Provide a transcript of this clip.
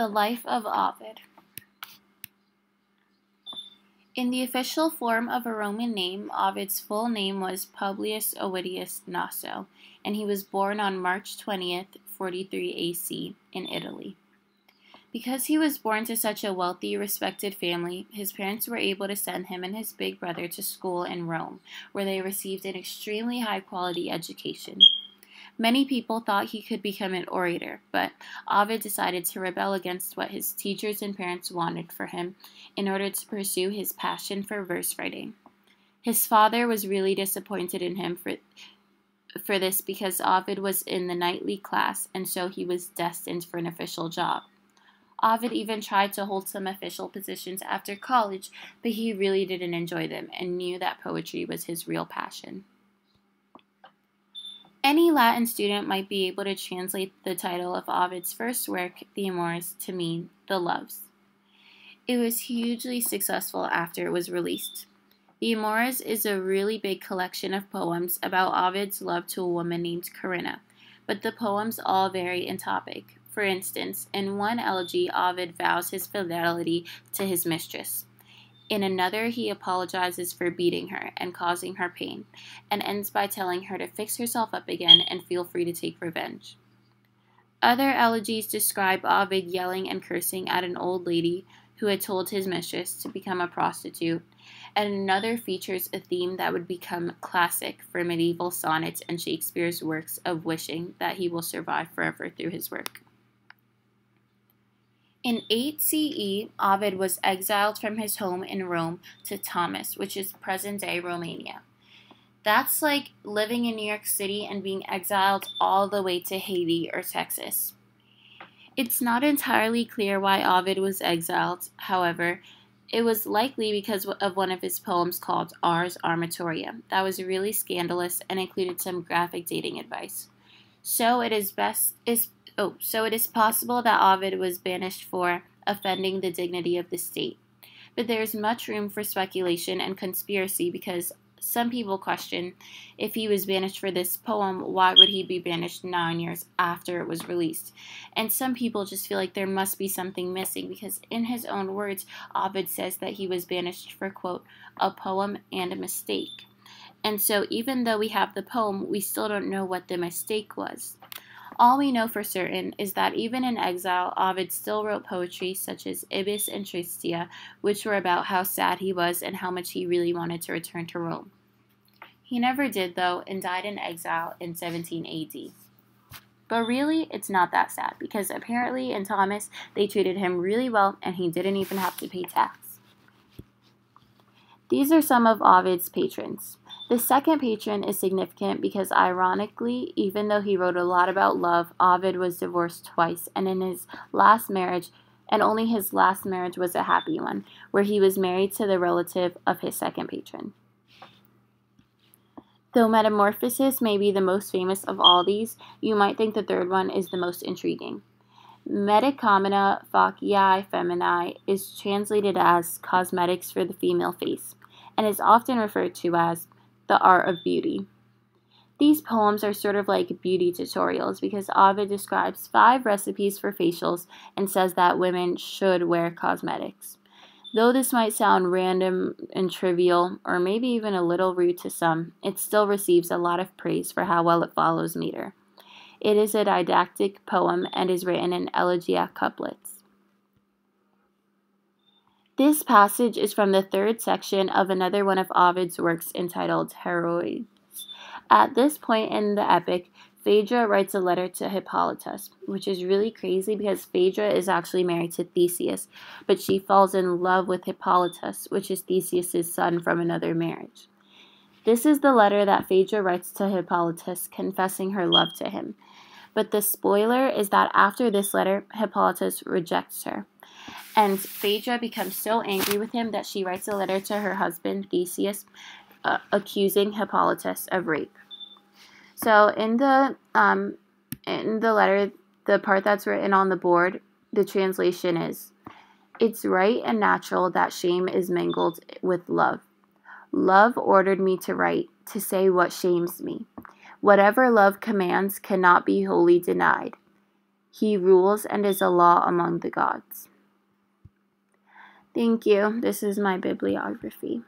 The life of Ovid. In the official form of a Roman name, Ovid's full name was Publius Ovidius Naso, and he was born on March 20th, 43 AC, in Italy. Because he was born to such a wealthy, respected family, his parents were able to send him and his big brother to school in Rome, where they received an extremely high-quality education. Many people thought he could become an orator, but Ovid decided to rebel against what his teachers and parents wanted for him in order to pursue his passion for verse writing. His father was really disappointed in him for this because Ovid was in the knightly class, and so he was destined for an official job. Ovid even tried to hold some official positions after college, but he really didn't enjoy them and knew that poetry was his real passion. Any Latin student might be able to translate the title of Ovid's first work, the Amoris, to mean the Loves. It was hugely successful after it was released. The Amoris is a really big collection of poems about Ovid's love to a woman named Corinna, but the poems all vary in topic. For instance, in one elegy, Ovid vows his fidelity to his mistress. In another, he apologizes for beating her and causing her pain, and ends by telling her to fix herself up again and feel free to take revenge. Other elegies describe Ovid yelling and cursing at an old lady who had told his mistress to become a prostitute, and another features a theme that would become classic for medieval sonnets and Shakespeare's works of wishing that he will survive forever through his work. In 8 CE, Ovid was exiled from his home in Rome to Thomas, which is present-day Romania. That's like living in New York City and being exiled all the way to Haiti or Texas. It's not entirely clear why Ovid was exiled. However, it was likely because of one of his poems called Ars Armatoria that was really scandalous and included some graphic dating advice. So it is possible that Ovid was banished for offending the dignity of the state. But there is much room for speculation and conspiracy because some people question if he was banished for this poem, why would he be banished 9 years after it was released? And some people just feel like there must be something missing because in his own words, Ovid says that he was banished for, quote, a poem and a mistake. And so even though we have the poem, we still don't know what the mistake was. All we know for certain is that even in exile, Ovid still wrote poetry such as Ibis and Tristia, which were about how sad he was and how much he really wanted to return to Rome. He never did, though, and died in exile in 17 AD. But really, it's not that sad, because apparently in Thomas, they treated him really well, and he didn't even have to pay tax. These are some of Ovid's patrons. The second patron is significant because, ironically, even though he wrote a lot about love, Ovid was divorced twice, and only his last marriage was a happy one, where he was married to the relative of his second patron. Though Metamorphosis may be the most famous of all these, you might think the third one is the most intriguing. Metacomina Faciae Feminae is translated as cosmetics for the female face, and is often referred to as the art of beauty. These poems are sort of like beauty tutorials because Ovid describes 5 recipes for facials and says that women should wear cosmetics. Though this might sound random and trivial, or maybe even a little rude to some, it still receives a lot of praise for how well it follows meter. It is a didactic poem and is written in elegiac couplets. This passage is from the 3rd section of another one of Ovid's works entitled Heroides. At this point in the epic, Phaedra writes a letter to Hippolytus, which is really crazy because Phaedra is actually married to Theseus, but she falls in love with Hippolytus, which is Theseus' son from another marriage. This is the letter that Phaedra writes to Hippolytus, confessing her love to him. But the spoiler is that after this letter, Hippolytus rejects her. And Phaedra becomes so angry with him that she writes a letter to her husband, Theseus, accusing Hippolytus of rape. So in the letter, the part that's written on the board, the translation is, "It's right and natural that shame is mingled with love. Love ordered me to write, to say what shames me. Whatever love commands cannot be wholly denied. He rules and is a law among the gods. Thank you. This is my bibliography.